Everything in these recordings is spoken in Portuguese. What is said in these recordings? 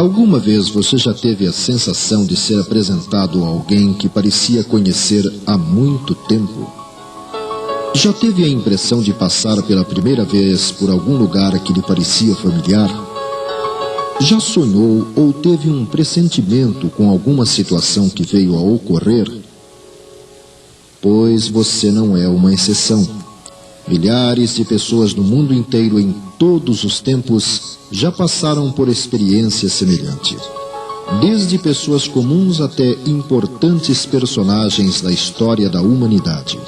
Alguma vez você já teve a sensação de ser apresentado a alguém que parecia conhecer há muito tempo? Já teve a impressão de passar pela primeira vez por algum lugar que lhe parecia familiar? Já sonhou ou teve um pressentimento com alguma situação que veio a ocorrer? Pois você não é uma exceção. Milhares de pessoas no mundo inteiro, em todos os tempos, já passaram por experiência semelhante. Desde pessoas comuns até importantes personagens da história da humanidade.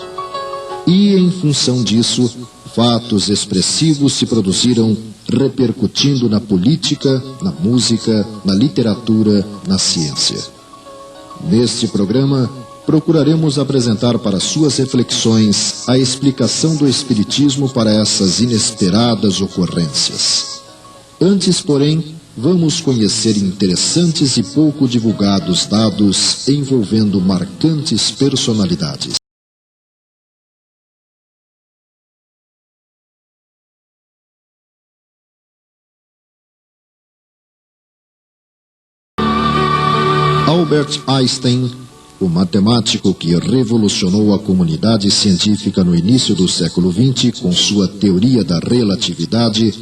E, em função disso, fatos expressivos se produziram, repercutindo na política, na música, na literatura, na ciência. Neste programa, procuraremos apresentar para suas reflexões a explicação do Espiritismo para essas inesperadas ocorrências. Antes, porém, vamos conhecer interessantes e pouco divulgados dados envolvendo marcantes personalidades. Albert Einstein, o matemático que revolucionou a comunidade científica no início do século XX com sua teoria da relatividade,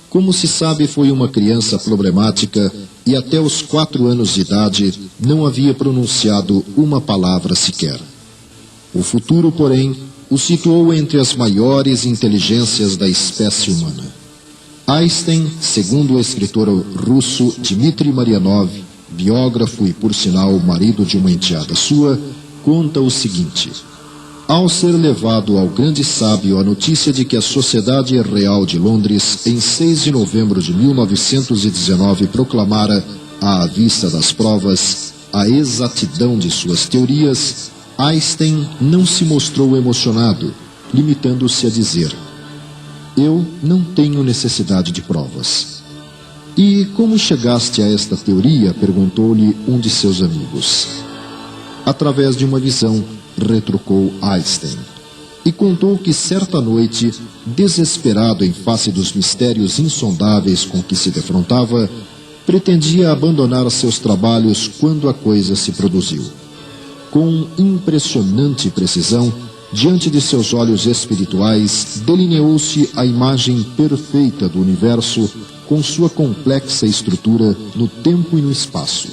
como se sabe, foi uma criança problemática e até os 4 anos de idade não havia pronunciado uma palavra sequer. O futuro, porém, o situou entre as maiores inteligências da espécie humana. Einstein, segundo o escritor russo Dmitry Marianov, biógrafo e, por sinal, marido de uma enteada sua, conta o seguinte: ao ser levado ao grande sábio a notícia de que a Sociedade Real de Londres, em 6 de novembro de 1919, proclamara, à vista das provas, a exatidão de suas teorias, Einstein não se mostrou emocionado, limitando-se a dizer: eu não tenho necessidade de provas. E como chegaste a esta teoria? Perguntou-lhe um de seus amigos. Através de uma visão, retrucou Einstein, e contou que certa noite, desesperado em face dos mistérios insondáveis com que se defrontava, pretendia abandonar seus trabalhos quando a coisa se produziu. Com impressionante precisão, diante de seus olhos espirituais, delineou-se a imagem perfeita do universo com sua complexa estrutura no tempo e no espaço.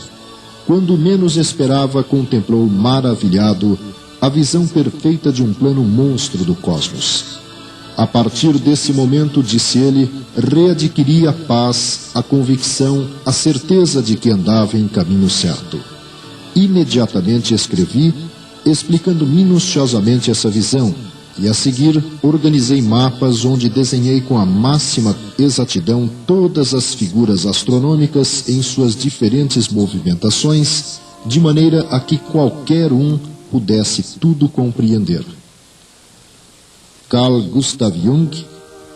Quando menos esperava, contemplou maravilhado a visão perfeita de um plano monstro do cosmos. A partir desse momento, disse ele, readquiria a paz, a convicção, a certeza de que andava em caminho certo. Imediatamente escrevi, explicando minuciosamente essa visão, e a seguir organizei mapas onde desenhei com a máxima exatidão todas as figuras astronômicas em suas diferentes movimentações, de maneira a que qualquer um pudesse tudo compreender. Carl Gustav Jung,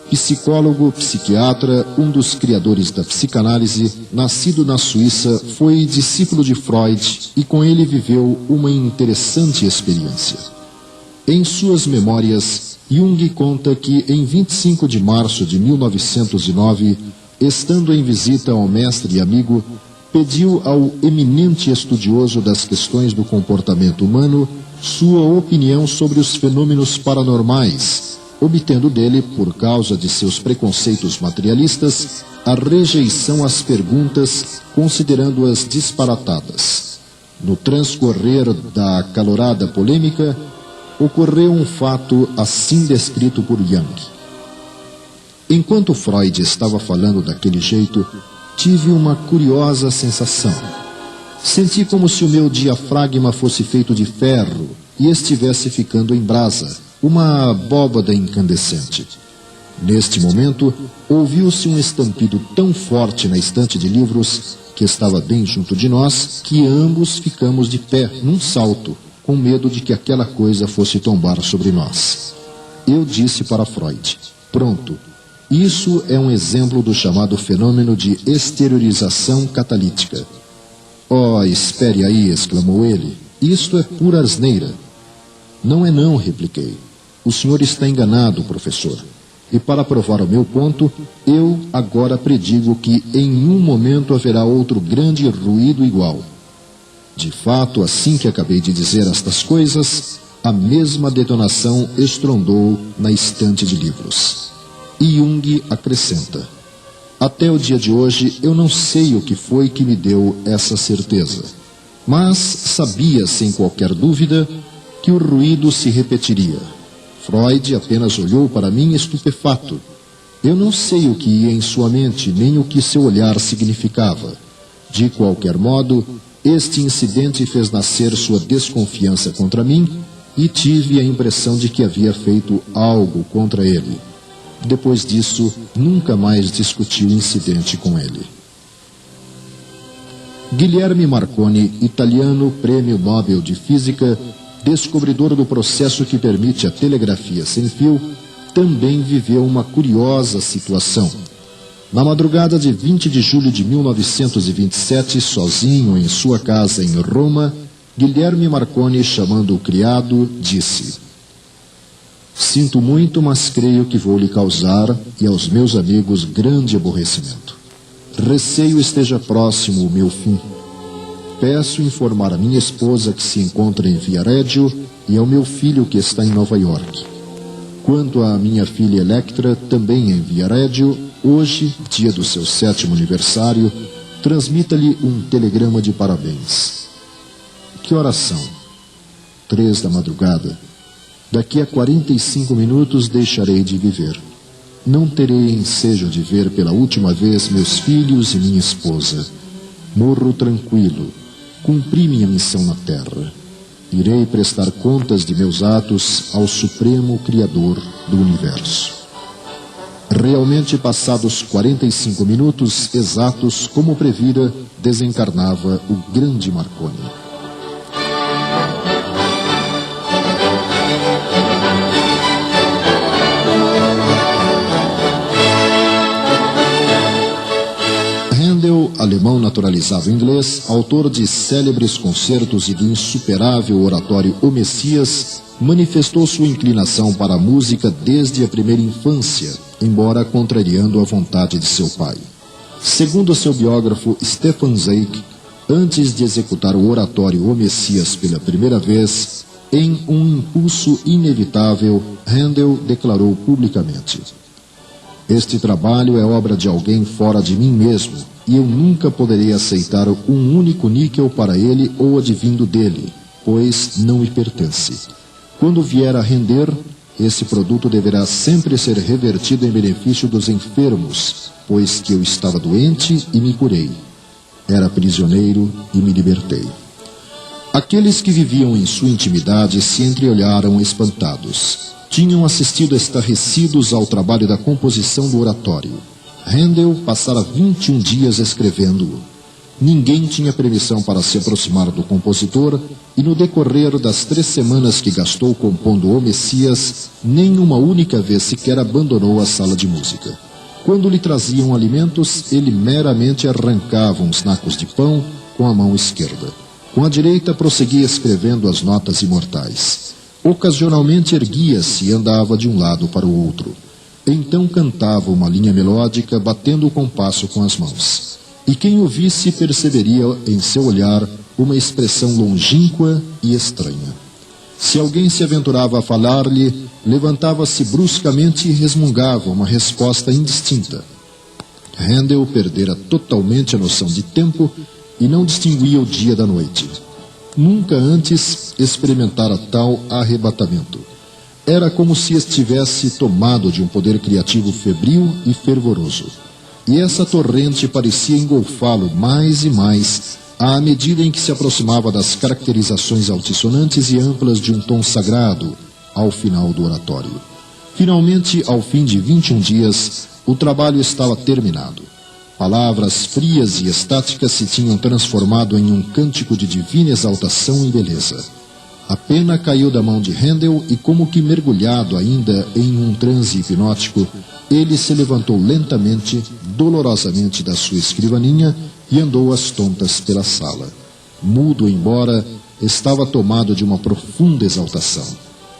psicólogo, psiquiatra, um dos criadores da psicanálise, nascido na Suíça, foi discípulo de Freud e com ele viveu uma interessante experiência. Em suas memórias, Jung conta que em 25 de março de 1909, estando em visita ao mestre e amigo, pediu ao eminente estudioso das questões do comportamento humano sua opinião sobre os fenômenos paranormais, obtendo dele, por causa de seus preconceitos materialistas, a rejeição às perguntas, considerando-as disparatadas. No transcorrer da acalorada polêmica, ocorreu um fato assim descrito por Jung. Enquanto Freud estava falando daquele jeito, tive uma curiosa sensação. Senti como se o meu diafragma fosse feito de ferro e estivesse ficando em brasa, uma abóbada incandescente. Neste momento, ouviu-se um estampido tão forte na estante de livros, que estava bem junto de nós, que ambos ficamos de pé, num salto, com medo de que aquela coisa fosse tombar sobre nós. Eu disse para Freud: pronto, isso é um exemplo do chamado fenômeno de exteriorização catalítica. Oh, espere aí, exclamou ele, isto é pura asneira. Não é não, repliquei. O senhor está enganado, professor. E para provar o meu ponto, eu agora predigo que em um momento haverá outro grande ruído igual. De fato, assim que acabei de dizer estas coisas, a mesma detonação estrondou na estante de livros. E Jung acrescenta: até o dia de hoje eu não sei o que foi que me deu essa certeza, mas sabia sem qualquer dúvida que o ruído se repetiria. Freud apenas olhou para mim estupefato. Eu não sei o que ia em sua mente, nem o que seu olhar significava. De qualquer modo, este incidente fez nascer sua desconfiança contra mim e tive a impressão de que havia feito algo contra ele. Depois disso, nunca mais discuti o incidente com ele. Guilherme Marconi, italiano, Prêmio Nobel de Física, descobridor do processo que permite a telegrafia sem fio, também viveu uma curiosa situação. Na madrugada de 20 de julho de 1927, sozinho em sua casa em Roma, Guilherme Marconi, chamando o criado, disse: sinto muito, mas creio que vou lhe causar e aos meus amigos grande aborrecimento. Receio esteja próximo o meu fim. Peço informar a minha esposa que se encontra em Viareggio e ao meu filho que está em Nova York. Quanto à minha filha Electra, também em Viareggio, hoje, dia do seu 7º aniversário, transmita-lhe um telegrama de parabéns. Que horas são? 3 da madrugada. Daqui a 45 minutos deixarei de viver. Não terei ensejo de ver pela última vez meus filhos e minha esposa. Morro tranquilo. Cumpri minha missão na terra. Irei prestar contas de meus atos ao Supremo Criador do Universo. Realmente, passados 45 minutos exatos, como previra, desencarnava o grande Marconi. Handel, alemão naturalizado inglês, autor de célebres concertos e do insuperável oratório O Messias, manifestou sua inclinação para a música desde a primeira infância, embora contrariando a vontade de seu pai. Segundo seu biógrafo Stefan Zweig, antes de executar o oratório O Messias pela primeira vez, em um impulso inevitável, Handel declarou publicamente: este trabalho é obra de alguém fora de mim mesmo, e eu nunca poderei aceitar um único níquel para ele ou advindo dele, pois não me pertence. Quando vier a render, esse produto deverá sempre ser revertido em benefício dos enfermos, pois que eu estava doente e me curei. Era prisioneiro e me libertei. Aqueles que viviam em sua intimidade se entreolharam espantados. Tinham assistido estarrecidos ao trabalho da composição do oratório. Handel passara 21 dias escrevendo-o. Ninguém tinha permissão para se aproximar do compositor e no decorrer das 3 semanas que gastou compondo O Messias, nem uma única vez sequer abandonou a sala de música. Quando lhe traziam alimentos, ele meramente arrancava uns nacos de pão com a mão esquerda. Com a direita prosseguia escrevendo as notas imortais. Ocasionalmente erguia-se e andava de um lado para o outro. Então cantava uma linha melódica, batendo o compasso com as mãos. E quem o visse perceberia em seu olhar uma expressão longínqua e estranha. Se alguém se aventurava a falar-lhe, levantava-se bruscamente e resmungava uma resposta indistinta. Handel perdera totalmente a noção de tempo e não distinguia o dia da noite. Nunca antes experimentara tal arrebatamento. Era como se estivesse tomado de um poder criativo febril e fervoroso. E essa torrente parecia engolfá-lo mais e mais, à medida em que se aproximava das caracterizações altissonantes e amplas de um tom sagrado, ao final do oratório. Finalmente, ao fim de 21 dias, o trabalho estava terminado. Palavras frias e estáticas se tinham transformado em um cântico de divina exaltação e beleza. A pena caiu da mão de Handel e, como que mergulhado ainda em um transe hipnótico, ele se levantou lentamente, dolorosamente da sua escrivaninha e andou às tontas pela sala. Mudo embora, estava tomado de uma profunda exaltação.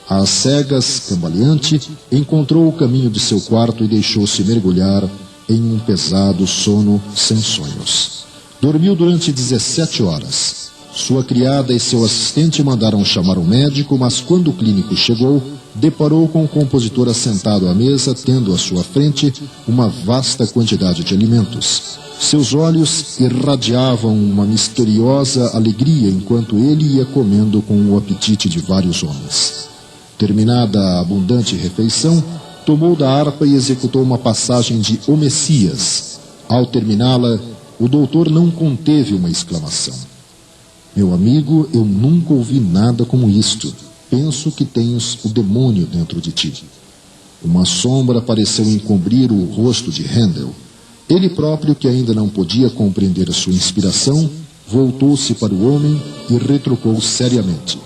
Às cegas, cambaleante, encontrou o caminho de seu quarto e deixou-se mergulhar em um pesado sono sem sonhos. Dormiu durante 17 horas. Sua criada e seu assistente mandaram chamar um médico, mas quando o clínico chegou, deparou com o compositor assentado à mesa, tendo à sua frente uma vasta quantidade de alimentos. Seus olhos irradiavam uma misteriosa alegria enquanto ele ia comendo com o apetite de vários homens. Terminada a abundante refeição, tomou da harpa e executou uma passagem de O Messias. Ao terminá-la, o doutor não conteve uma exclamação. Meu amigo, eu nunca ouvi nada como isto. Penso que tens o demônio dentro de ti. Uma sombra pareceu encobrir o rosto de Handel. Ele próprio, que ainda não podia compreender a sua inspiração, voltou-se para o homem e retrucou seriamente.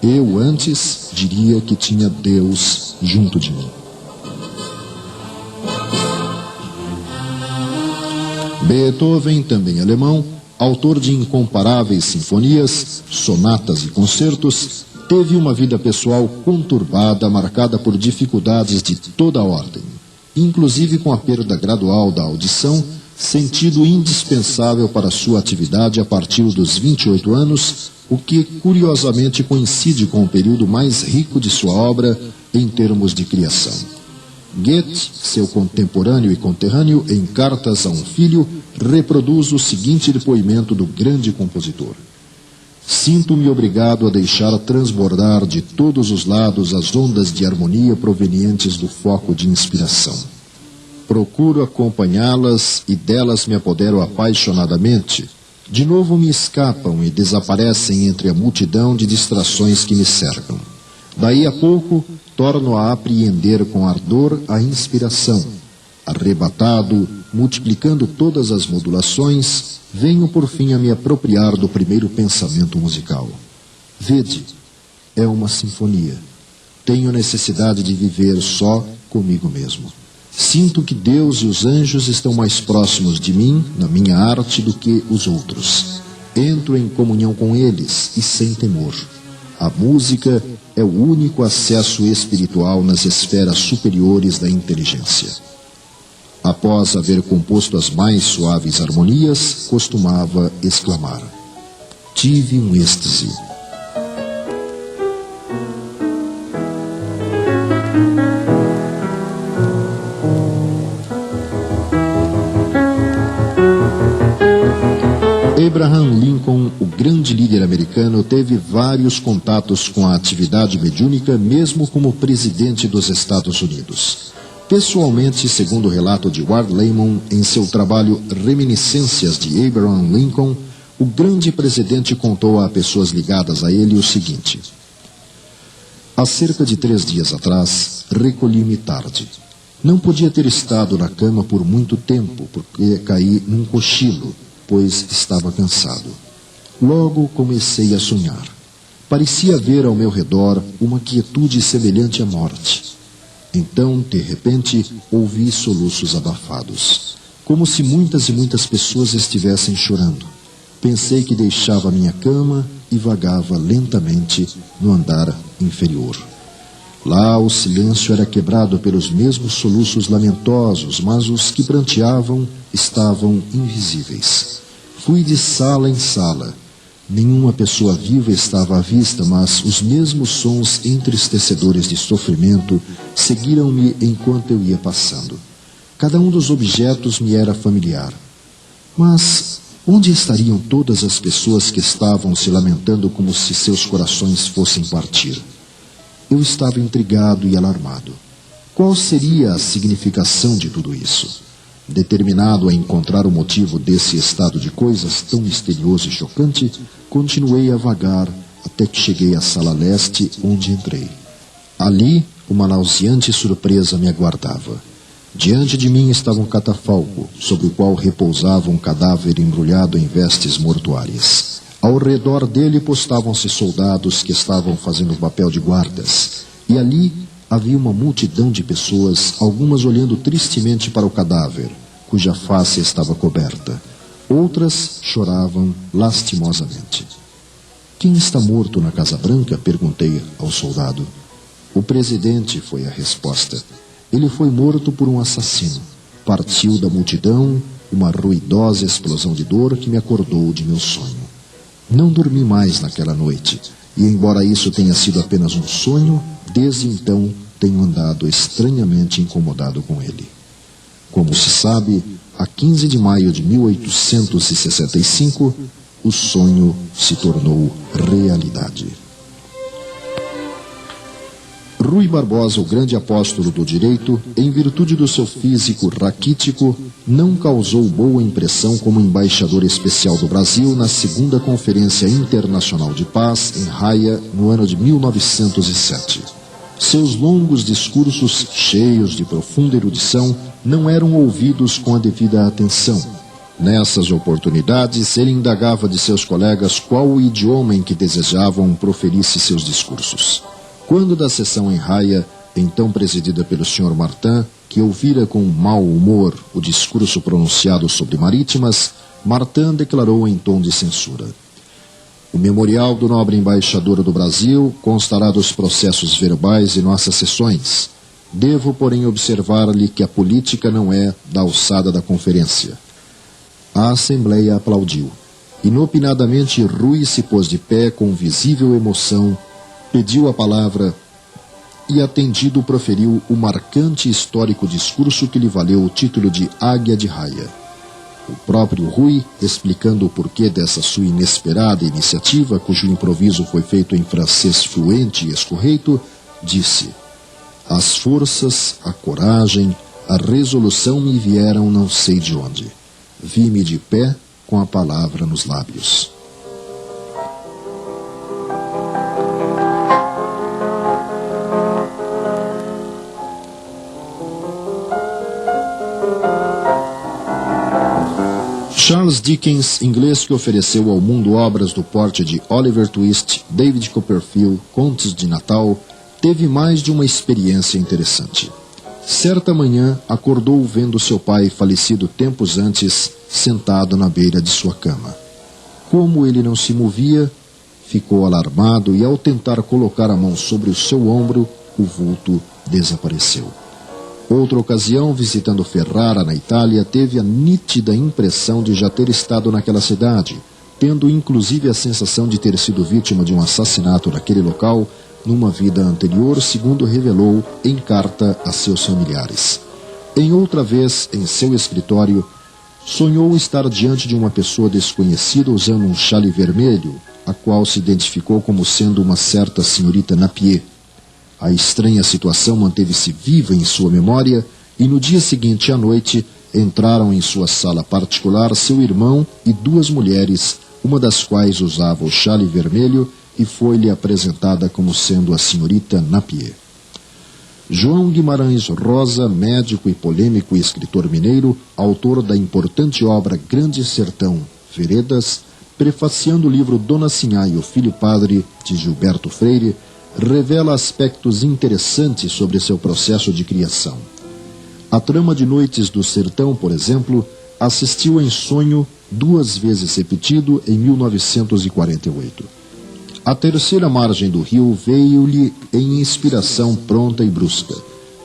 Eu antes diria que tinha Deus junto de mim. Beethoven, também alemão, autor de incomparáveis sinfonias, sonatas e concertos, teve uma vida pessoal conturbada, marcada por dificuldades de toda ordem, inclusive com a perda gradual da audição, sentido indispensável para sua atividade a partir dos 28 anos, o que curiosamente coincide com o período mais rico de sua obra em termos de criação. Goethe, seu contemporâneo e conterrâneo, em Cartas a um Filho, reproduz o seguinte depoimento do grande compositor. Sinto-me obrigado a deixar transbordar de todos os lados as ondas de harmonia provenientes do foco de inspiração. Procuro acompanhá-las e delas me apodero apaixonadamente. De novo me escapam e desaparecem entre a multidão de distrações que me cercam. Daí a pouco, torno a apreender com ardor a inspiração. Arrebatado, multiplicando todas as modulações, venho por fim a me apropriar do primeiro pensamento musical. Vede, é uma sinfonia. Tenho necessidade de viver só comigo mesmo. Sinto que Deus e os anjos estão mais próximos de mim, na minha arte, do que os outros. Entro em comunhão com eles e sem temor. A música é o único acesso espiritual nas esferas superiores da inteligência. Após haver composto as mais suaves harmonias, costumava exclamar: tive um êxtase. Abraham Lincoln, o grande líder americano, teve vários contatos com a atividade mediúnica, mesmo como presidente dos Estados Unidos. Pessoalmente, segundo o relato de Ward Layman em seu trabalho Reminiscências de Abraham Lincoln, o grande presidente contou a pessoas ligadas a ele o seguinte: há cerca de 3 dias atrás, recolhi-me tarde. Não podia ter estado na cama por muito tempo, porque caí num cochilo, pois estava cansado. Logo comecei a sonhar. Parecia haver ao meu redor uma quietude semelhante à morte. Então, de repente, ouvi soluços abafados, como se muitas e muitas pessoas estivessem chorando. Pensei que deixava minha cama e vagava lentamente no andar inferior. Lá o silêncio era quebrado pelos mesmos soluços lamentosos, mas os que pranteavam estavam invisíveis. Fui de sala em sala. Nenhuma pessoa viva estava à vista, mas os mesmos sons entristecedores de sofrimento seguiram-me enquanto eu ia passando. Cada um dos objetos me era familiar. Mas onde estariam todas as pessoas que estavam se lamentando como se seus corações fossem partir? Eu estava intrigado e alarmado. Qual seria a significação de tudo isso? Determinado a encontrar o motivo desse estado de coisas tão misterioso e chocante, continuei a vagar até que cheguei à sala leste, onde entrei. Ali, uma nauseante surpresa me aguardava. Diante de mim estava um catafalco, sobre o qual repousava um cadáver embrulhado em vestes mortuárias. Ao redor dele postavam-se soldados que estavam fazendo o papel de guardas, e ali havia uma multidão de pessoas, algumas olhando tristemente para o cadáver, cuja face estava coberta. Outras choravam lastimosamente. Quem está morto na Casa Branca? Perguntei ao soldado. O presidente, foi a resposta. Ele foi morto por um assassino. Partiu da multidão uma ruidosa explosão de dor que me acordou de meu sonho. Não dormi mais naquela noite, e embora isso tenha sido apenas um sonho, desde então tenho andado estranhamente incomodado com ele. Como se sabe, a 15 de maio de 1865, o sonho se tornou realidade. Rui Barbosa, o grande apóstolo do direito, em virtude do seu físico raquítico, não causou boa impressão como embaixador especial do Brasil na segunda Conferência Internacional de Paz, em Haia, no ano de 1907. Seus longos discursos, cheios de profunda erudição, não eram ouvidos com a devida atenção. Nessas oportunidades, ele indagava de seus colegas qual o idioma em que desejavam proferisse seus discursos. Quando da sessão em Haia, então presidida pelo Sr. Martin, que ouvira com mau humor o discurso pronunciado sobre marítimas, Martin declarou em tom de censura: "O memorial do nobre embaixador do Brasil constará dos processos verbais de nossas sessões. Devo, porém, observar-lhe que a política não é da alçada da conferência." A Assembleia aplaudiu. Inopinadamente, Rui se pôs de pé com visível emoção, pediu a palavra e, atendido, proferiu o marcante e histórico discurso que lhe valeu o título de Águia de Haia. O próprio Rui, explicando o porquê dessa sua inesperada iniciativa, cujo improviso foi feito em francês fluente e escorreito, disse: "As forças, a coragem, a resolução me vieram não sei de onde. Vi-me de pé com a palavra nos lábios." Charles Dickens, inglês que ofereceu ao mundo obras do porte de Oliver Twist, David Copperfield, Contos de Natal, teve mais de uma experiência interessante. Certa manhã, acordou vendo seu pai, falecido tempos antes, sentado na beira de sua cama. Como ele não se movia, ficou alarmado e, ao tentar colocar a mão sobre o seu ombro, o vulto desapareceu. Outra ocasião, visitando Ferrara, na Itália, teve a nítida impressão de já ter estado naquela cidade, tendo inclusive a sensação de ter sido vítima de um assassinato naquele local numa vida anterior, segundo revelou em carta a seus familiares. Em outra vez, em seu escritório, sonhou estar diante de uma pessoa desconhecida usando um chale vermelho, a qual se identificou como sendo uma certa senhorita Napier. A estranha situação manteve-se viva em sua memória e no dia seguinte à noite entraram em sua sala particular seu irmão e duas mulheres, uma das quais usava o chale vermelho e foi-lhe apresentada como sendo a senhorita Napier. João Guimarães Rosa, médico e polêmico escritor mineiro, autor da importante obra Grande Sertão, Veredas, prefaciando o livro Dona Sinhá e o Filho Padre, de Gilberto Freire, revela aspectos interessantes sobre seu processo de criação. A trama de Noites do Sertão, por exemplo, assistiu em sonho 2 vezes repetido em 1948. A terceira margem do rio veio-lhe em inspiração pronta e brusca.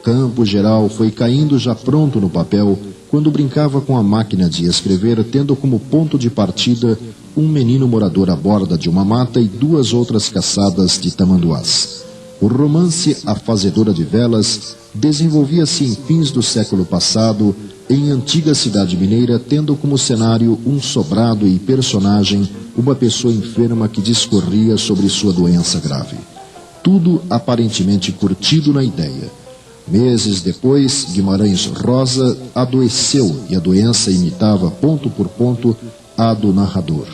Campo Geral foi caindo já pronto no papel quando brincava com a máquina de escrever, tendo como ponto de partida um menino morador à borda de uma mata e 2 outras caçadas de tamanduás. O romance A Fazedora de Velas desenvolvia-se em fins do século passado em antiga cidade mineira, tendo como cenário um sobrado e personagem uma pessoa enferma que discorria sobre sua doença grave. Tudo aparentemente curtido na ideia. Meses depois, Guimarães Rosa adoeceu e a doença imitava ponto por ponto a do narrador.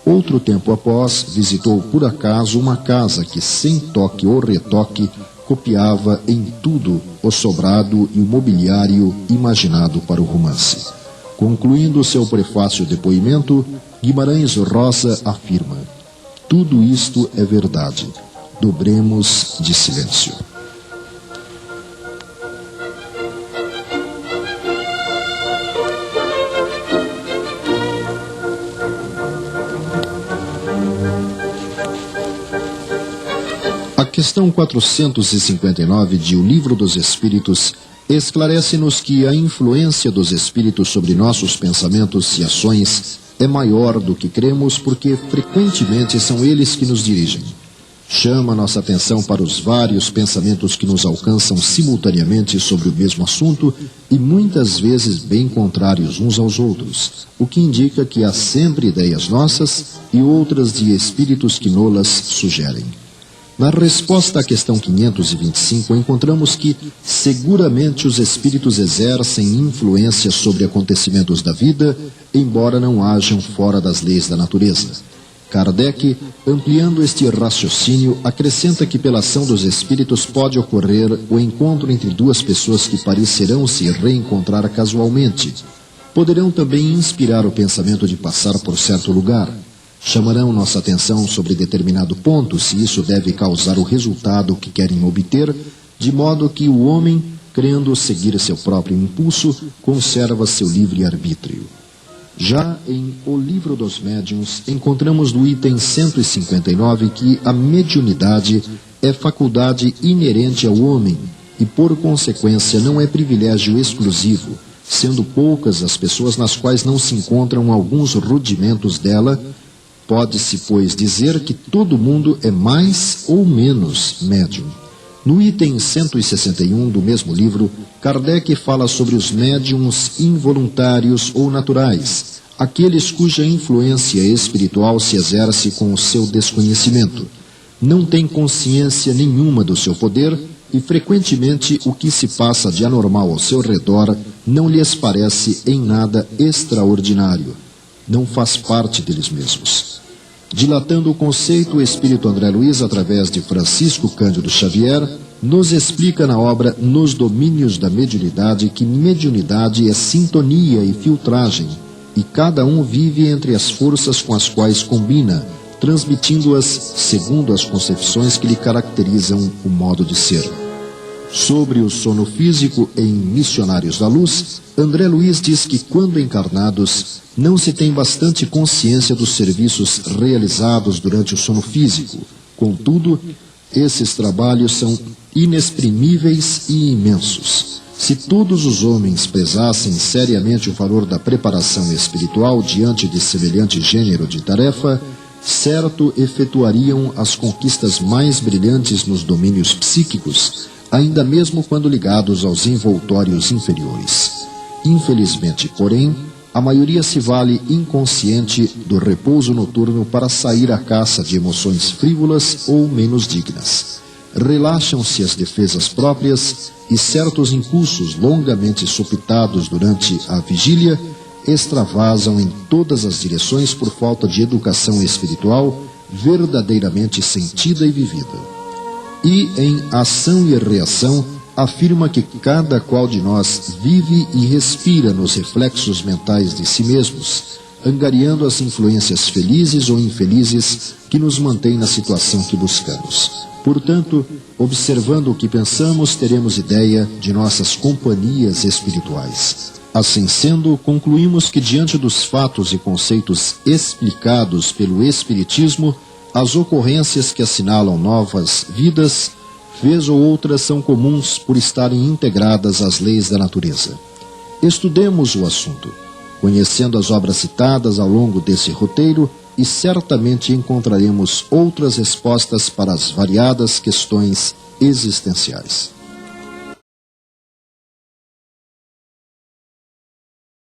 Outro tempo após, visitou por acaso uma casa que, sem toque ou retoque, copiava em tudo o sobrado e o mobiliário imaginado para o romance. Concluindo seu prefácio depoimento, Guimarães Rosa afirma: "Tudo isto é verdade. Dobremos de silêncio." A questão 459 de O Livro dos Espíritos esclarece-nos que a influência dos espíritos sobre nossos pensamentos e ações é maior do que cremos, porque frequentemente são eles que nos dirigem. Chama nossa atenção para os vários pensamentos que nos alcançam simultaneamente sobre o mesmo assunto e muitas vezes bem contrários uns aos outros, o que indica que há sempre ideias nossas e outras de espíritos que nolas sugerem. Na resposta à questão 525, encontramos que seguramente os espíritos exercem influência sobre acontecimentos da vida, embora não hajam fora das leis da natureza. Kardec, ampliando este raciocínio, acrescenta que pela ação dos espíritos pode ocorrer o encontro entre duas pessoas que parecerão se reencontrar casualmente. Poderão também inspirar o pensamento de passar por certo lugar. Chamarão nossa atenção sobre determinado ponto, se isso deve causar o resultado que querem obter, de modo que o homem, crendo seguir seu próprio impulso, conserva seu livre-arbítrio. Já em O Livro dos Médiuns, encontramos no item 159 que a mediunidade é faculdade inerente ao homem e, por consequência, não é privilégio exclusivo, sendo poucas as pessoas nas quais não se encontram alguns rudimentos dela. Pode-se, pois, dizer que todo mundo é mais ou menos médium. No item 161 do mesmo livro, Kardec fala sobre os médiums involuntários ou naturais, aqueles cuja influência espiritual se exerce com o seu desconhecimento. Não têm consciência nenhuma do seu poder e, frequentemente, o que se passa de anormal ao seu redor não lhes parece em nada extraordinário. Não faz parte deles mesmos. Dilatando o conceito, o espírito André Luiz, através de Francisco Cândido Xavier, nos explica na obra Nos Domínios da Mediunidade que mediunidade é sintonia e filtragem, e cada um vive entre as forças com as quais combina, transmitindo-as segundo as concepções que lhe caracterizam o modo de ser. Sobre o sono físico em Missionários da Luz, André Luiz diz que, quando encarnados, não se tem bastante consciência dos serviços realizados durante o sono físico. Contudo, esses trabalhos são inexprimíveis e imensos. Se todos os homens prezassem seriamente o valor da preparação espiritual diante de semelhante gênero de tarefa, certo efetuariam as conquistas mais brilhantes nos domínios psíquicos, ainda mesmo quando ligados aos envoltórios inferiores. Infelizmente, porém, a maioria se vale inconsciente do repouso noturno para sair à caça de emoções frívolas ou menos dignas. Relaxam-se as defesas próprias e certos impulsos longamente sopitados durante a vigília extravasam em todas as direções por falta de educação espiritual verdadeiramente sentida e vivida. E, em Ação e Reação, afirma que cada qual de nós vive e respira nos reflexos mentais de si mesmos, angariando as influências felizes ou infelizes que nos mantêm na situação que buscamos. Portanto, observando o que pensamos, teremos ideia de nossas companhias espirituais. Assim sendo, concluímos que, diante dos fatos e conceitos explicados pelo Espiritismo, as ocorrências que assinalam novas vidas, vez ou outras, são comuns por estarem integradas às leis da natureza. Estudemos o assunto, conhecendo as obras citadas ao longo desse roteiro, e certamente encontraremos outras respostas para as variadas questões existenciais.